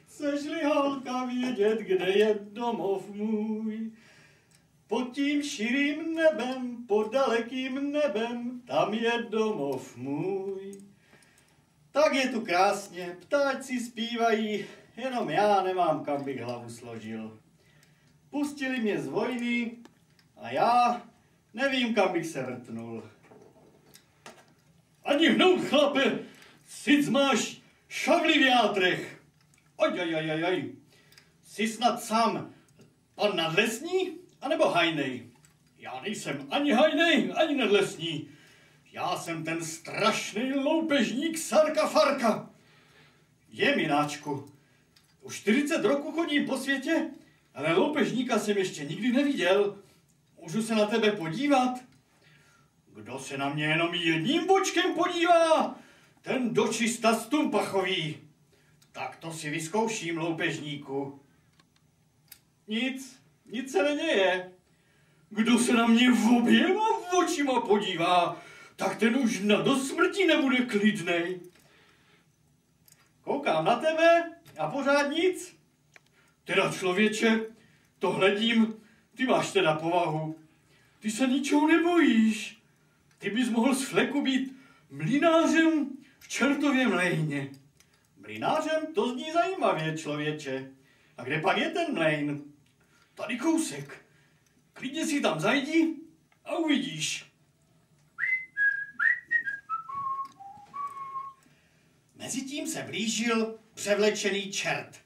chceš-li holka vědět, kde je domov můj? Pod tím širým nebem, pod dalekým nebem, tam je domov můj. Tak je tu krásně, ptáci zpívají, jenom já nemám, kam bych hlavu složil. Pustili mě z vojny a já nevím, kam bych se vrtnul. Ani hnout, chlape, sic máš šavli v játrech. Ajajajajaj, jsi snad sám pan nadlesní, anebo hajnej? Já nejsem ani hajnej, ani nadlesní. Já jsem ten strašný loupežník Sarka Farka. Je, mináčku, už 40 roků chodím po světě, ale loupežníka jsem ještě nikdy neviděl. Můžu se na tebe podívat? Kdo se na mě jenom jedním bočkem podívá, ten dočista stumpachový. Tak to si vyzkouším, loupežníku. Nic se neděje. Kdo se na mě v oběma očima podívá, tak ten už na do smrti nebude klidnej. Koukám na tebe a pořád nic. Teda, člověče, to hledím, ty máš teda povahu. Ty se ničeho nebojíš. Ty bys mohl z fleku být mlynářem v čertově mlejně. Mlynářem? To zní zajímavě, člověče. A kde pak je ten mlejn? Tady kousek. Klidně si tam zajdi a uvidíš. Mezitím se blížil převlečený čert.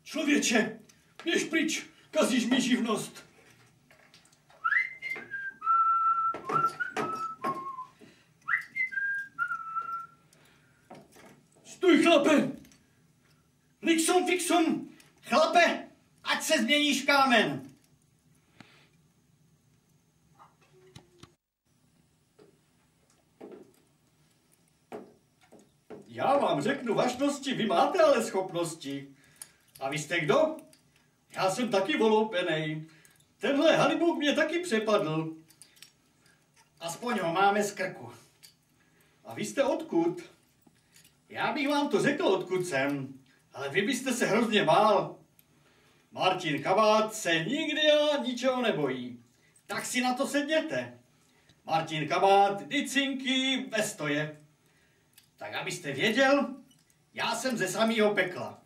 Člověče, běž pryč, kazíš mi živnost. Stůj, chlape! Lixum fixum! Chlape, ať se změníš v kámen! Já vám řeknu vašnosti, vy máte ale schopnosti. A vy jste kdo? Já jsem taky voloupenej. Tenhle halibuk mě taky přepadl. Aspoň ho máme z krku. A vy jste odkud? Já bych vám to řekl, odkud jsem, ale vy byste se hrozně bál. Martin Kabát se nikdy a ničeho nebojí. Tak si na to sedněte. Martin Kabát, dicinky, vestoje. Tak abyste věděl, já jsem ze samého pekla.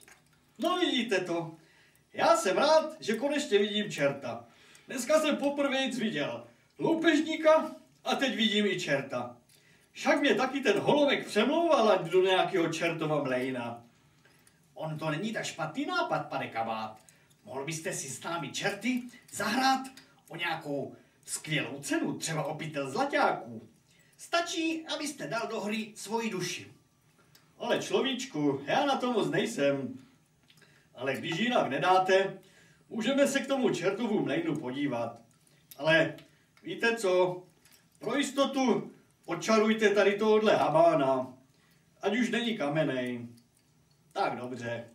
No vidíte to. Já jsem rád, že konečně vidím čerta. Dneska jsem poprvé viděl loupežníka a teď vidím i čerta. Však mě taky ten holomek přemlouval ať do nějakého čertova mlejna. On to není tak špatný nápad, pane Kabát. Mohl byste si s námi čerty zahrát o nějakou skvělou cenu, třeba o pytel zlaťáků. Stačí, abyste dal do hry svoji duši. Ale človíčku, já na to moc nejsem. Ale když jinak nedáte, můžeme se k tomu čertovu mlejnu podívat. Ale víte co, pro jistotu odčarujte tady tohohle habána, ať už není kamenej. Tak dobře.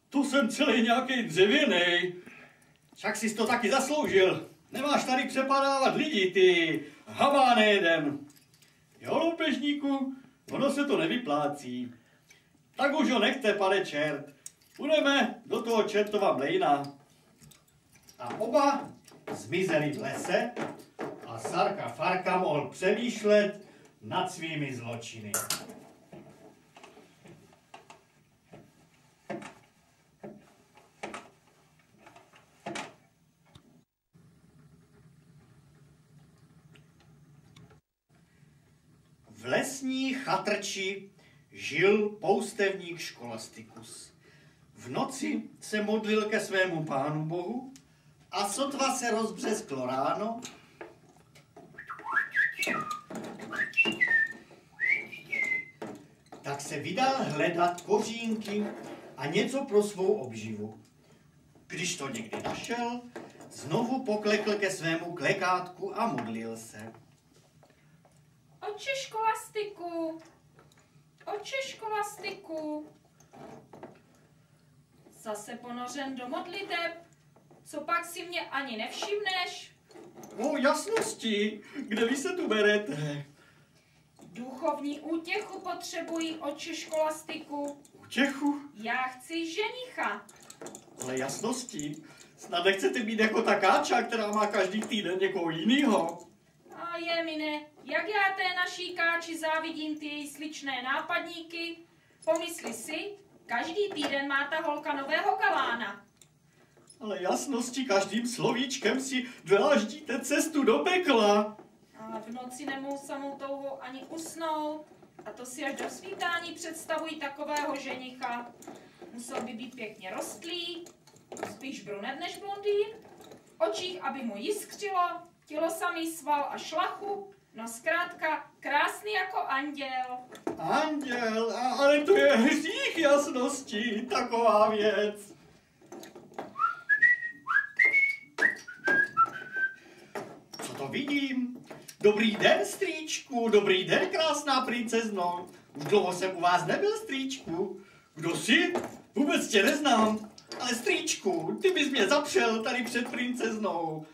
Tu jsem celý nějaký dřevěnej. Však jsi to taky zasloužil. Nemáš tady přepadávat lidi, ty habáne jeden. Jo, loupežníku, ono se to nevyplácí. Tak už ho nechte, pane čert. Půjdeme do toho čertova mlejna. A oba zmizeli v lese a Sarka Farka mohl přemýšlet nad svými zločiny. V lesní chatrči žil poustevník Školastikus. V noci se modlil ke svému pánu bohu a sotva se rozbřesklo ráno, tak se vydal hledat kořínky a něco pro svou obživu. Když to někdy našel, znovu poklekl ke svému klekátku a modlil se. Otče Školastiku, otče Školastiku. Zase ponořen do modliteb, co pak si mě ani nevšimneš? O jasnosti, kde vy se tu berete? Jdu Duchovní útěchu potřebují, otče Školastiku. Útěchu? Já chci ženicha. Ale jasnosti. Snad nechcete být jako ta Káča, která má každý týden někoho jinýho. A je mine, jak já té naší Káči závidím ty její sličné nápadníky. Pomysli si, každý týden má ta holka nového galána. Ale jasnosti, každým slovíčkem si dláždíte cestu do pekla. A v noci nemůžu samou touhou ani usnout. A to si až do svítání představují takového ženicha. Musel by být pěkně rostlý, spíš brunet než blondýn, očích, aby mu jiskřilo, tělo samý sval a šlachu, no zkrátka krásný jako anděl. Anděl, ale to je hřích jasnosti, taková věc. Co to vidím? Dobrý den, strýčku, dobrý den, krásná princezno. Už dlouho jsem u vás nebyl, strýčku. Kdo jsi? Vůbec tě neznám. Ale strýčku, ty bys mě zapřel tady před princeznou.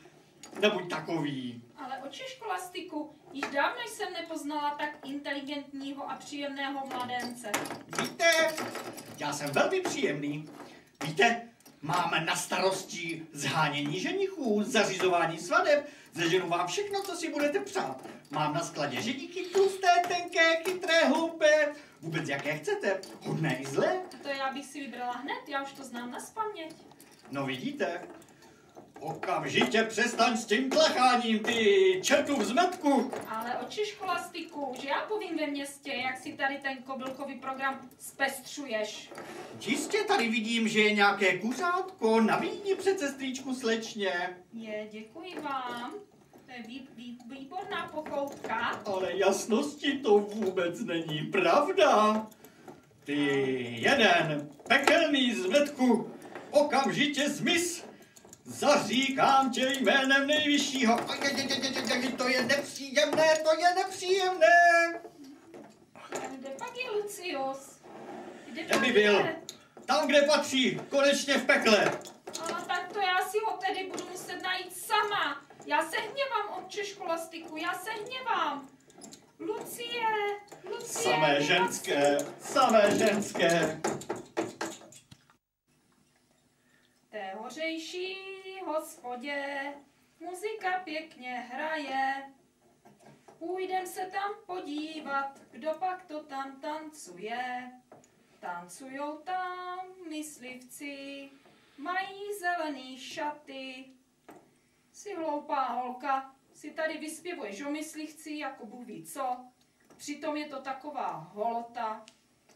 Nebuď takový. Ale otče Školastiku, již dávno jsem nepoznala tak inteligentního a příjemného mladence. Víte, já jsem velmi příjemný. Víte, mám na starosti zhánění ženichů, zařizování svadeb, zeženu vám všechno, co si budete přát. Mám na skladě ženichy tlusté, tenké, chytré, hloupé, vůbec jaké chcete, hodné i zlé. To já bych si vybrala hned, já už to znám nazpaměť. No vidíte, okamžitě přestaň s tím tlecháním, ty čertu v zmetku. Ale otče Školastiku, že já povím ve městě, jak si tady ten kobylkový program zpestřuješ. Jistě tady vidím, že je nějaké kuřátko, navídni přece strýčku slečně. Děkuji vám. To je výborná pochoutka. Ale jasnosti to vůbec není pravda. Ty jeden pekelný zmetku, okamžitě zmiz. Zaříkám tě jménem nejvyššího. To je nepříjemné, to je nepříjemné. Kde pak je Lucius? Kde by byl? Tam, kde patří, konečně v pekle. Ale tak to já si ho tedy budu muset najít sama. Já se hněvám, otče Školastiku, já se hněvám. Lucie. Samé ženské, samé ženské. Té hořejší hospodě muzika pěkně hraje. Půjdem se tam podívat, kdo pak to tam tancuje. Tancujou tam myslivci, mají zelený šaty. Jsi hloupá holka, si tady vyspěvuješ o myslivci jako Bůh ví co. Přitom je to taková holota.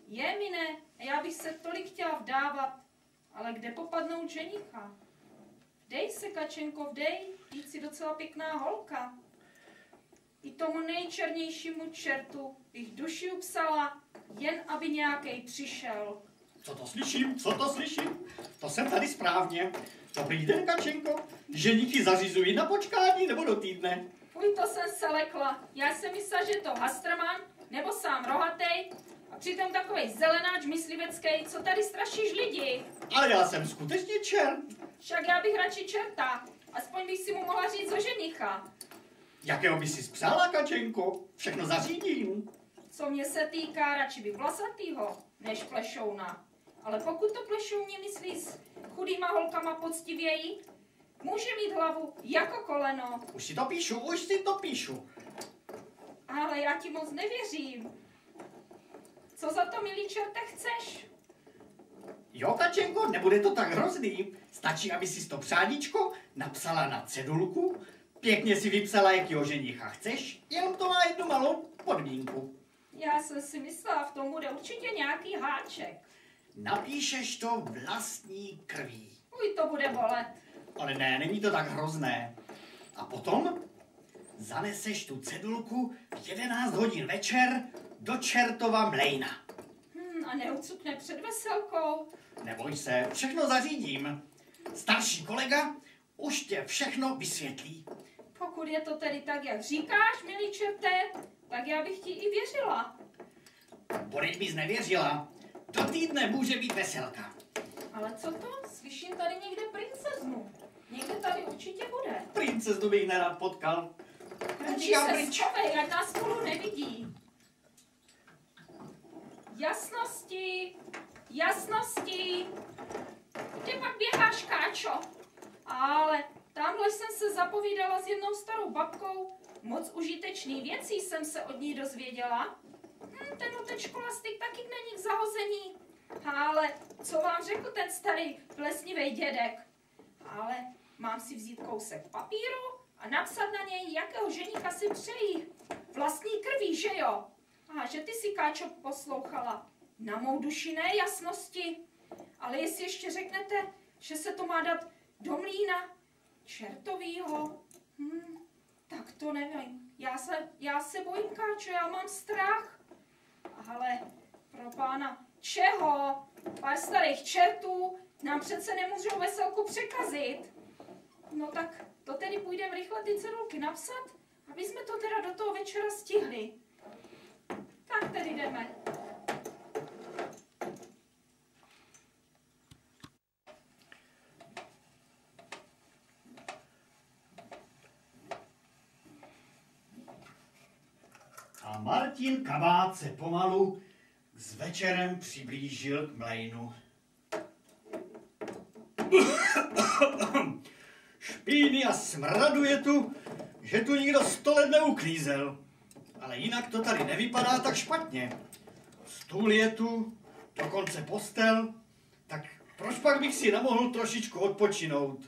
Je mi ne, já bych se tolik chtěla vdávat, ale kde popadnout ženicha? Vdej se, Kačenko, vdej, jít si docela pěkná holka. I tomu nejčernějšímu čertu bych duši upsala, jen aby nějakej přišel. Co to slyším, co to slyším? To jsem tady správně. Dobrý den, Kačenko. Ženichy zařizují na počkání nebo do týdne? Fuj, to jsem se lekla. Já jsem myslela, že to Hastrman, nebo sám rohatej, a přitom takovej zelenáč myslivecký, co tady strašíš lidi. Ale já jsem skutečně čert. Však já bych radši čerta, aspoň bych si mu mohla říct o ženicha. Jakého by si spřála, Kačenko? Všechno zařídím. Co mě se týká, radši bych vlasatýho, než plešouna. Ale pokud to plešouně myslí s chudýma holkama poctivěji, může mít hlavu jako koleno. Už si to píšu. Ale já ti moc nevěřím. Co za to, milý čerte, chceš? Jo, Kačenko, nebude to tak hrozný. Stačí, aby si to přádičko napsala na cedulku, pěkně si vypsala, jakýho ženicha chceš, jenom to má jednu malou podmínku. Já jsem si myslela, v tom bude určitě nějaký háček. Napíšeš to vlastní krví. Uj, to bude bolet. Ale ne, není to tak hrozné. A potom zaneseš tu cedulku v 11 hodin večer do čertova mlejna. A neucukne před veselkou. Neboj se, všechno zařídím. Starší kolega už tě všechno vysvětlí. Pokud je to tedy tak, jak říkáš, milý čerte, tak já bych ti i věřila. Boreď bys nevěřila. Do týdne může být veselka. Ale co to? Slyším tady někde princeznu. Někde tady určitě bude. Princeznu bych nerad potkal. Radši se schovej, ať nás spolu nevidí. Jasnosti, jasnosti. Kde pak běháš, Káčo? Ale tamhle jsem se zapovídala s jednou starou babkou. Moc užitečný věcí jsem se od ní dozvěděla. Ten utečkolastik taky není k zahození. Ale co vám řekl ten starý plesnivý dědek? Ale mám si vzít kousek papíru a napsat na něj, jakého ženicha si přejí. Vlastní krví, že jo? A že ty si, Káčo, poslouchala. Na mou duši ne, jasnosti. Ale jestli ještě řeknete, že se to má dát do mlýna čertovýho, tak to nevím. Já se bojím, Káčo, já mám strach. Ale pro pána čeho? Pár starých čertů nám přece nemůžou veselku překazit. No tak to tedy půjdeme rychle ty cedulky napsat, aby jsme to teda do toho večera stihli. Tak tedy jdeme. A Martin Kabát se pomalu s večerem přiblížil k mlejnu. Špíny a smradu je tu, že tu nikdo 100 let neuklízel. Ale jinak to tady nevypadá tak špatně. Stůl je tu, dokonce postel, tak proč pak bych si nemohl trošičku odpočinout?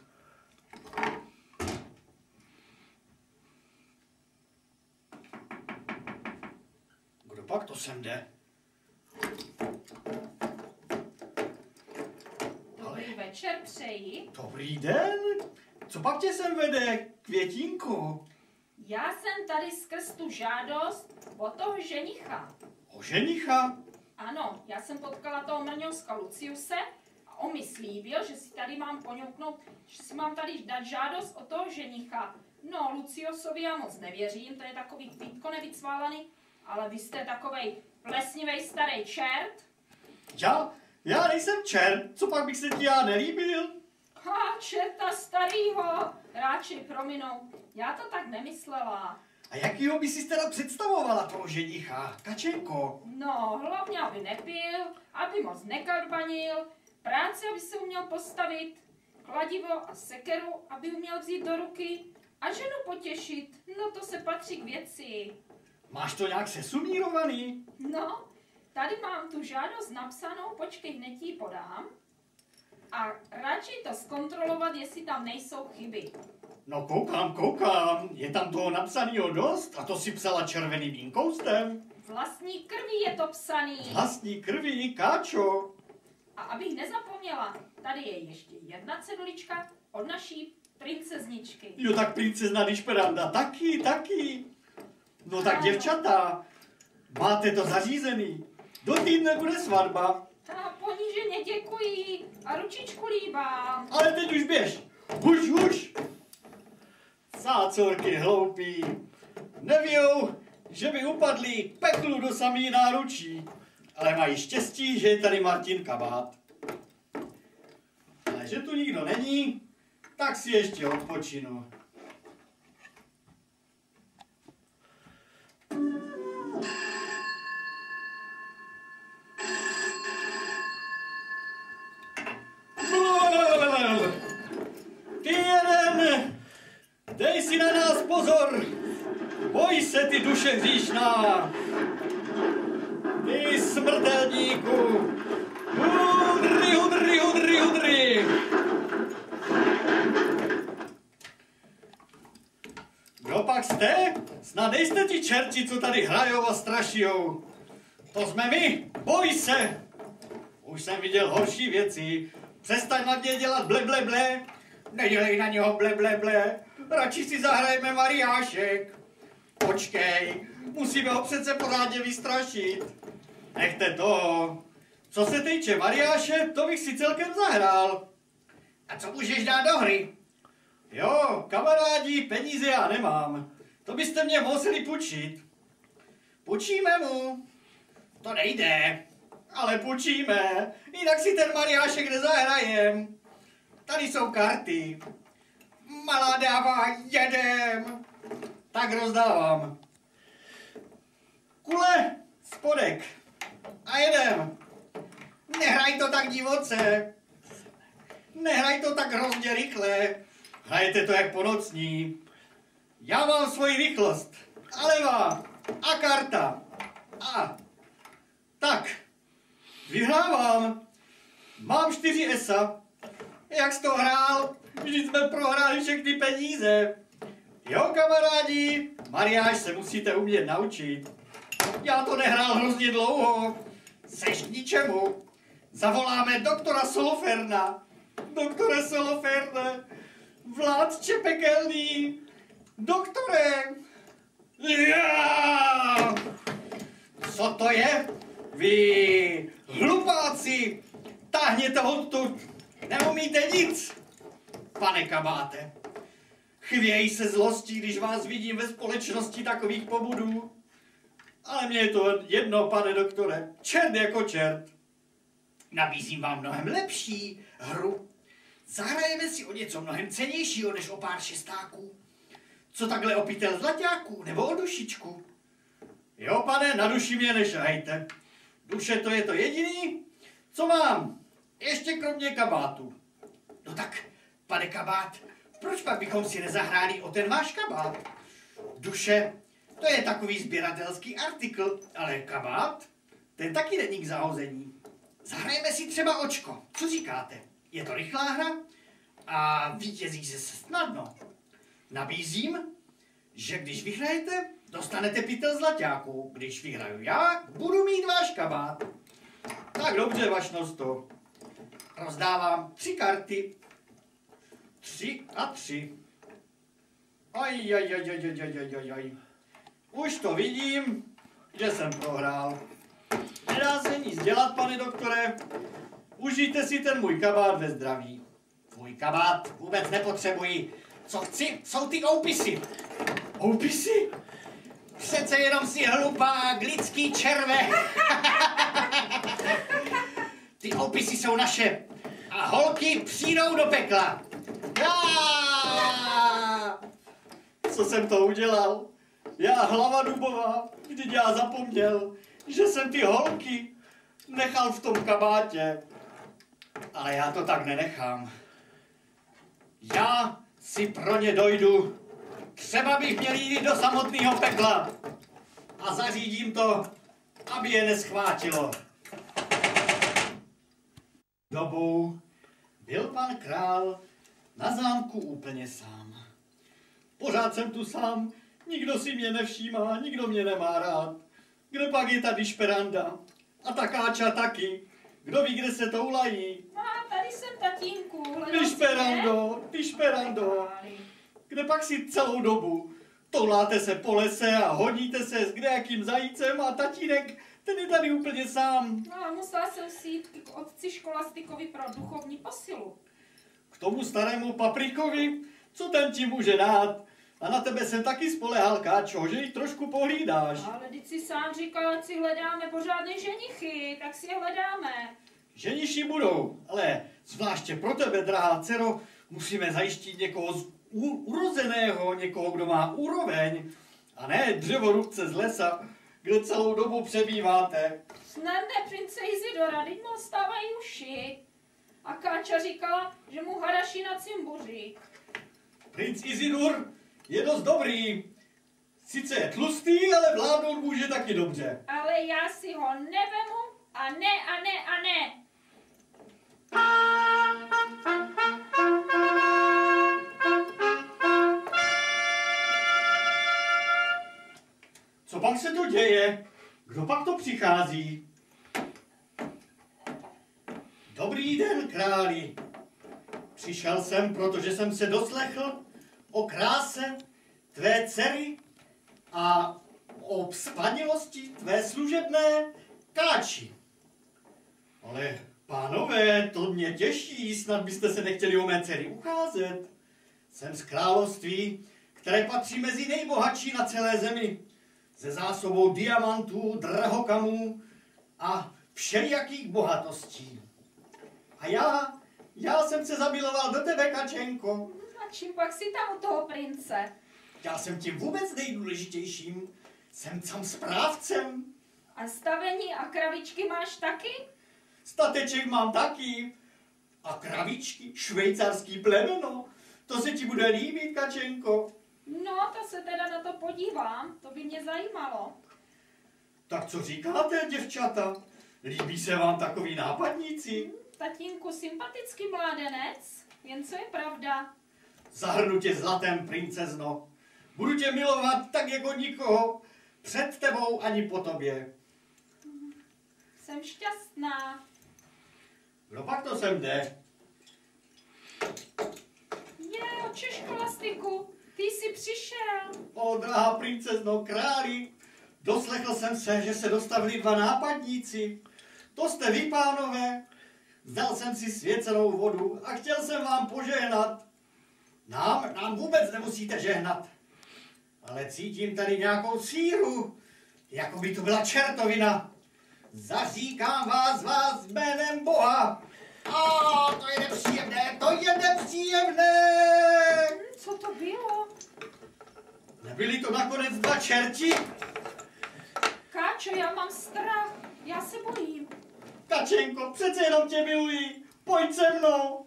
Kdo pak to sem jde? Dobrý večer přeji. Dobrý den, co pak tě sem vede, Květínko? Já jsem tady skrz tu žádost o toho ženicha. O ženicha? Ano, já jsem potkala toho mrňouska Luciuse a on mi slíbil, že si tady mám poňouknout, že si mám tady dát žádost o toho ženicha. No, Luciusovi já moc nevěřím, to je takový kvítko nevycválaný, ale vy jste takovej plesnivej starý čert. Já nejsem čert, co pak bych se ti já nelíbil? Čerta starýho, ráči prominou, já to tak nemyslela. A jakýho by si teda představovala toho ženicha, Kačenko? No, hlavně, aby nepil, aby moc nekarbanil, práci, aby se uměl postavit, kladivo a sekeru, aby uměl vzít do ruky a ženu potěšit. No, to se patří k věci. Máš to nějak sesumírovaný? No, tady mám tu žádost napsanou, počkej, hned ji podám. A radši to zkontrolovat, jestli tam nejsou chyby. No koukám, je tam toho napsanýho dost a to si psala červeným inkoustem. Vlastní krví je to psaný. Vlastní krví, Káčo. A abych nezapomněla, tady je ještě jedna cedulička od naší princezničky. Jo, tak princezna Dišperanda taky. No tak děvčata, máte to zařízený. Do týdne bude svatba. A poníženě děkuji a ručičku líbám. Ale teď už běž. Huš. Sácorky hloupí. Nevějou, že by upadli peklu do samý náručí. Ale mají štěstí, že je tady Martin Kabát. Ale že tu nikdo není, tak si ještě odpočinu. Ty jeden, dej si na nás pozor, boj se ty duše hříšná, ty smrtelníku, hudry. Kdo pak jste? Snad nejste ti čerti, co tady hrajou a strašijou. To jsme my, boj se. Už jsem viděl horší věci. Přestaň na mě dělat ble. Nedělej na něho ble. Radši si zahrajeme mariášek. Počkej, musíme ho přece pořádně vystrašit. Nechte toho. Co se týče mariáše, to bych si celkem zahrál. A co můžeš dát do hry? Jo, kamarádi, peníze já nemám. To byste mě museli půjčit. Půjčíme mu. To nejde. Ale půjčíme, jinak si ten mariášek nezahrajem. Tady jsou karty. Malá dává, jedem. Tak rozdávám. Kule, spodek. A A jedem. Nehraj to tak divoce. Nehraj to tak hrozně rychle. Hrajete to jak po nocní. Já mám svoji rychlost. A levá. A karta. A. Tak. Vyhrávám. Mám 4 esa. Jak jsi to hrál? Vždyť jsme prohráli všechny peníze. Jo, kamarádi, mariáž se musíte umět naučit. Já to nehrál hrozně dlouho. Seš k ničemu. Zavoláme doktora Soloferna. Doktore Soloferne, vládče pekelný. Doktore. Já! Co to je? Vy hlupáci, táhněte odtud. Neumíte nic. Pane Kabáte, chvěj se zlostí, když vás vidím ve společnosti takových pobudů. Ale mně je to jedno, pane doktore, čert jako čert. Nabízím vám mnohem lepší hru. Zahrajeme si o něco mnohem cennějšího než o pár šestáků. Co takhle o pytel zlaťáků nebo o dušičku? Jo, pane, na duši mě nešahejte. Duše to je to jediný, co mám. Ještě kromě kabátu. No tak, pane kabát, proč pak bychom si nezahráli o ten váš kabát? Duše, to je takový sběratelský artikl, ale kabát, ten taky není k zahození. Zahrajeme si třeba očko. Co říkáte? Je to rychlá hra a vítězí se snadno. Nabízím, že když vyhrajete, dostanete pytel zlaťáků. Když vyhraju já, budu mít váš kabát. Tak dobře, vašnosto. Rozdávám 3 karty. 3 a 3. Aj. Už to vidím, že jsem prohrál. Nedá se nic dělat, pane doktore. Užijte si ten můj kabát ve zdraví. Tvůj kabát vůbec nepotřebuji. Co chci, jsou ty oupisy. Oupisy? Přece jenom si hlupák, lidský červe. Ty oupisy jsou naše. A holky přijdou do pekla. Co jsem to udělal? Já, hlava dubová, vždyť já zapomněl, že jsem ty holky nechal v tom kabátě. Ale já to tak nenechám. Já si pro ně dojdu. Třeba bych měl jít do samotného pekla. A zařídím to, aby je neschvátilo. Dobou byl pan král na zámku úplně sám. Pořád jsem tu sám, nikdo si mě nevšímá, nikdo mě nemá rád. Kde pak je ta dišperanda? A ta káča taky. Kdo ví, kde se toulají? A tady jsem, tatínku. Dišperando. Kde pak si celou dobu touláte se po lese a hodíte se s kdejakým zajícem a tatínek, ten je tady úplně sám. No a musela jsem si jít k otci Školastikovi pro duchovní posilu. K tomu starému Paprikovi, co ten ti může dát? A na tebe jsem taky spolehal, káčo, že ji trošku pohlídáš. Ale teď si sám říkal, ať si hledáme pořádné ženichy, tak si je hledáme. Ženiši budou, ale zvláště pro tebe, drahá dcero, musíme zajistit někoho urozeného, někoho, kdo má úroveň, a ne dřevorubce z lesa, kde celou dobu přebýváte. Snadné prince Izidora, teď mu stávají uši. A Káča říkala, že mu haraší na cimbuři. Princ Izidur je dost dobrý. Sice je tlustý, ale vládnout může taky dobře. Ale já si ho nevemu a ne. Co pak se to děje? Kdo pak to přichází? Dobrý den, králi. Přišel jsem, protože jsem se doslechl o kráse tvé dcery a o vzpanilosti tvé služebné Káči. Ale pánové, to mě těší, snad byste se nechtěli o mé dcery ucházet. Jsem z království, které patří mezi nejbohatší na celé zemi, se zásobou diamantů, drahokamů a všelijakých bohatostí. A já jsem se zamiloval do tebe, Kačenko. A čím pak si tam u toho prince? Já jsem tím vůbec nejdůležitějším. Jsem sám správcem. A stavení a kravičky máš taky? Stateček mám taky. A kravičky, švejcarský plemeno. To se ti bude líbit, Kačenko. No, to se teda na to podívám, to by mě zajímalo. Tak co říkáte, děvčata? Líbí se vám takový nápadníci? Tatínku, sympatický mládenec, jen co je pravda. Zahrnu tě zlatem, princezno. Budu tě milovat tak jako nikoho. Před tebou ani po tobě. Jsem šťastná. No pak to sem jde. Otče Školastiku, ty jsi přišel. O, drahá princezno, králi, doslechl jsem se, že se dostavili dva nápadníci. To jste vy, pánové. Vzal jsem si svěcenou vodu a chtěl jsem vám požehnat. Nám vůbec nemusíte žehnat. Ale cítím tady nějakou síru, jako by to byla čertovina. Zaříkám vás jménem Boha. A to je nepříjemné, to je nepříjemné. Co to bylo? Nebyli to nakonec dva čerti? Káčo, já mám strach, já se bojím. Kačenko, přece jenom tě miluji. Pojď se mnou.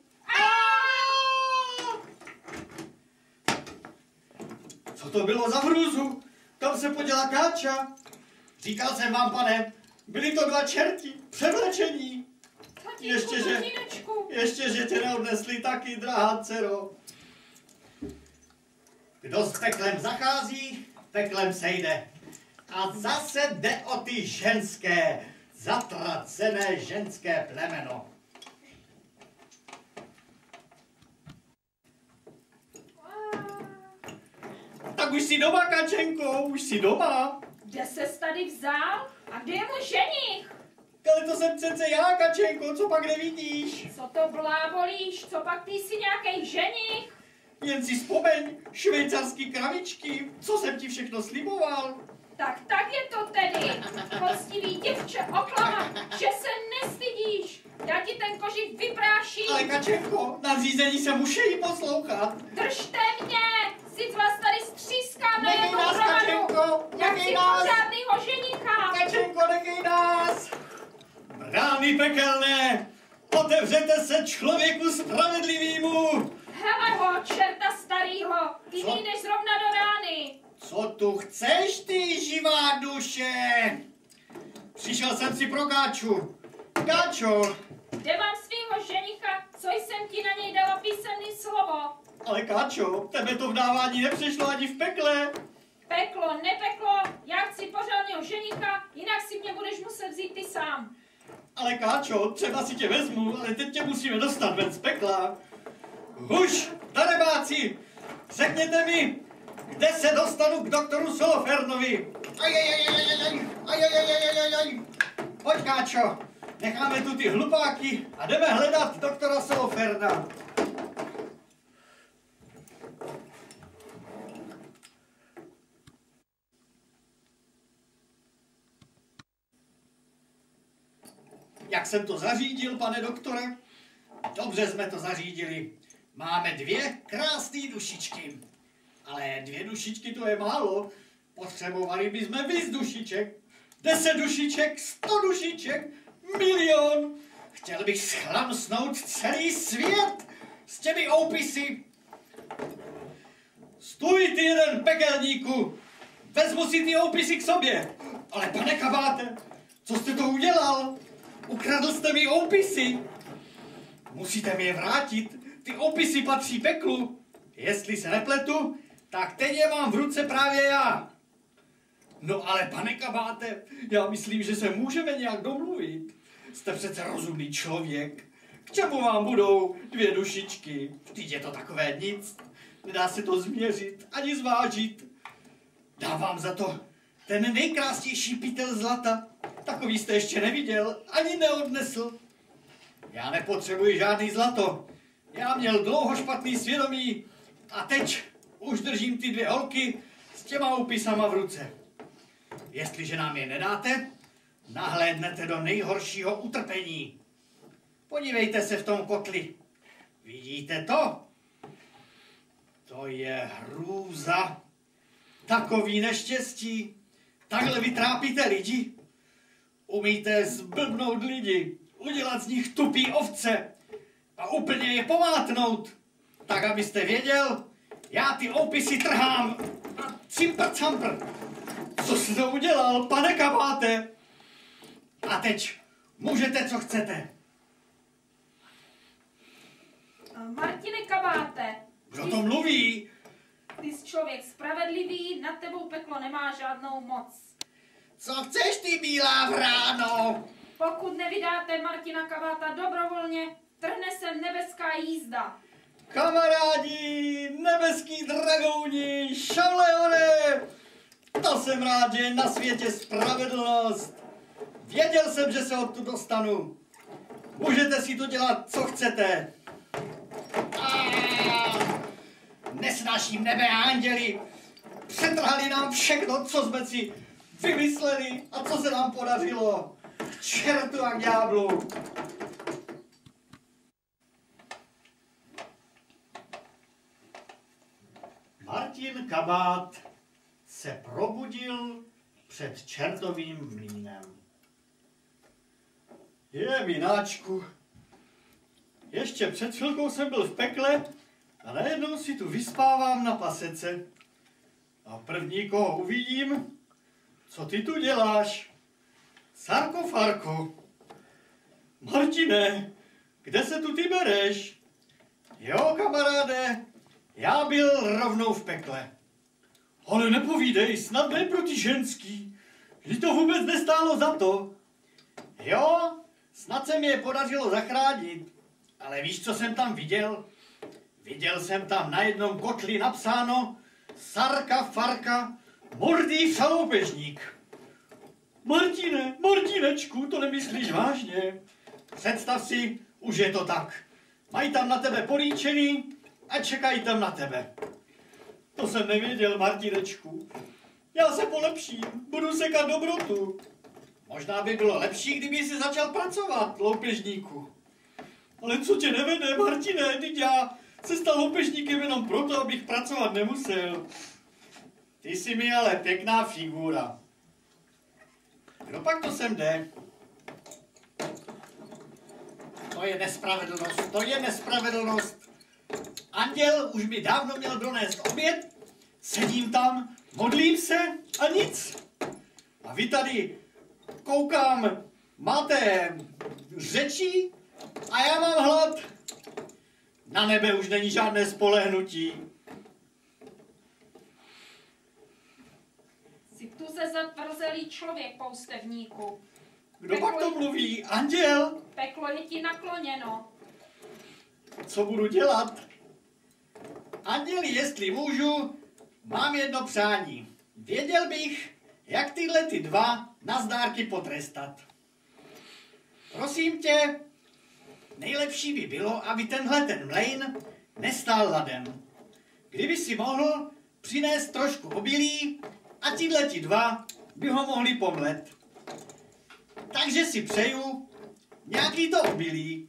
Co to bylo za hrůzu? Kam se poděla Káča? Říkal jsem vám, pane, byli to dva čerti, převlečení. Ještě, že tě neodnesli taky, drahá dcero. Kdo s peklem zachází, peklem sejde. A zase jde o ty ženské, zatracené ženské plemeno. Tak už jsi doma, Kačenko, už jsi doma. Kde ses tady vzal? A kde je můj ženich? Ale to jsem přece já, Kačenko, co pak nevidíš? Co to blábolíš? Co pak ty jsi nějaký ženich? Jen si vzpomeň, švejcarský kravičky, co jsem ti všechno sliboval. Tak je to tedy, poctivý děvče, oklama, že se nestydíš. Já ti ten kožich vypráším. Ale Kačenko, na řízení se musí poslouchat. Držte mě, si z vás tady střískám na jednu nás, hromadu. Kačenko, Já chci pořádnýho ženicha. Kačenko, nechej nás. Brány pekelné, otevřete se člověku spravedlivýmu. Hele ho, čerta starýho, ty jdeš zrovna do rány. Co tu chceš, ty živá duše? Přišel jsem si pro Káču. Káčo. Kde mám svýho ženicha, co jsem ti na něj dala písemný slovo? Ale Káčo, tebe to vdávání nepřišlo ani v pekle. Peklo, nepeklo, já chci pořádného ženicha, jinak si mě budeš muset vzít ty sám. Ale Káčo, třeba si tě vezmu, ale teď tě musíme dostat ven z pekla. Huš, darebáci, řekněte mi, kde se dostanu k doktoru Solofernovi. Pojď, Káčo, necháme tu ty hlupáky a jdeme hledat doktora Soloferna. Jak jsem to zařídil, pane doktore? Dobře jsme to zařídili. Máme dvě krásné dušičky. Ale 2 dušičky to je málo. Potřebovali bychom víc dušiček. 10 dušiček, 100 dušiček, 1 000 000. Chtěl bych schlamsnout celý svět s těmi oupisy. Stůj, ty jeden pekelníku. Vezmu si ty oupisy k sobě. Ale pane kabáte, co jste to udělal? Ukradl jste mi oupisy. Musíte mi je vrátit. Ty oupisy patří peklu. Jestli se nepletu, tak teď je mám v ruce právě já. No ale pane kabáte, já myslím, že se můžeme nějak domluvit. Jste přece rozumný člověk. K čemu vám budou 2 dušičky? Vždyť je to takové nic. Nedá se to změřit, ani zvážit. Dám vám za to ten nejkrásnější pytel zlata. Takový jste ještě neviděl, ani neodnesl. Já nepotřebuji žádný zlato. Já měl dlouho špatný svědomí a teď už držím ty 2 holky s těma oupisama v ruce. Jestliže nám je nedáte, nahlédnete do nejhoršího utrpení. Podívejte se v tom kotli. Vidíte to? To je hrůza. Takový neštěstí. Takhle vy trápíte lidi. Umíte zblbnout lidi, udělat z nich tupý ovce a úplně je pomátnout. Tak, abyste věděl, já ty opisy trhám a cimpr-campr. Co jsi to udělal, pane Kabáte? A teď můžete, co chcete. Martine Kabáte. Kdo to mluví? Ty jsi člověk spravedlivý, nad tebou peklo nemá žádnou moc. Co chceš ty, bílá vráno? Pokud nevydáte Martina Kabáta dobrovolně, trhne sem nebeská jízda. Kamarádi, nebeský dragouni, šavleone! To jsem rád, že je na světě spravedlnost. Věděl jsem, že se odtud dostanu. Můžete si tu dělat, co chcete. Nesnáším nebe a anděli. Přetrhali nám všechno, co jsme si vymysleli a co se nám podařilo. K čertu a k ďáblu. Martin Kabát se probudil před čertovým mlýnem. Je, mináčku, ještě před chvilkou jsem byl v pekle a najednou si tu vyspávám na pasece. A první, koho uvidím, co ty tu děláš? Sarko Farko. Martine, kde se tu ty bereš? Jo, kamaráde, já byl rovnou v pekle. Ale nepovídej, snad ne pro ty ženský. Vždyť to vůbec nestálo za to. Jo, snad se mi je podařilo zachránit. Ale víš, co jsem tam viděl? Viděl jsem tam na jednom kotli napsáno Sarka Farka, mordý šaloupežník. Martine, Martinečku, to nemyslíš vážně? Představ si, už je to tak. Mají tam na tebe políčený a čekají tam na tebe. To jsem nevěděl, Martinečku. Já se polepším, budu sekat dobrotu. Možná by bylo lepší, kdyby si začal pracovat, loupežníku. Ale co tě nevede, Martine, teď já se stal loupežníkem jenom proto, abych pracovat nemusel. Ty jsi mi ale pěkná figura. Kdo pak to sem jde? To je nespravedlnost, to je nespravedlnost. Anděl už mi dávno měl donést oběd, sedím tam, modlím se a nic. A vy tady, koukám, máte řeči a já mám hlad. Na nebe už není žádné spolehnutí. Jsi tu se zatvrzelý člověk, poustevníku. Kdo pak to mluví? Anděl? Peklo je ti nakloněno. Co budu dělat? Anděli, jestli můžu, mám jedno přání. Věděl bych, jak tyhle ty dva nazdárky potrestat. Prosím tě, nejlepší by bylo, aby tenhle ten mlejn nestál ladem. Kdyby si mohl přinést trošku obilí a tyhle ti dva by ho mohli pomlet. Takže si přeju nějaký to obilí.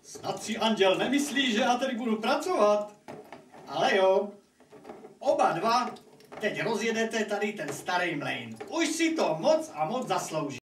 Snad si anděl nemyslí, že já tady budu pracovat. Ale jo, oba dva teď rozjedete tady ten starý mlejn. Už si to moc a moc zaslouží.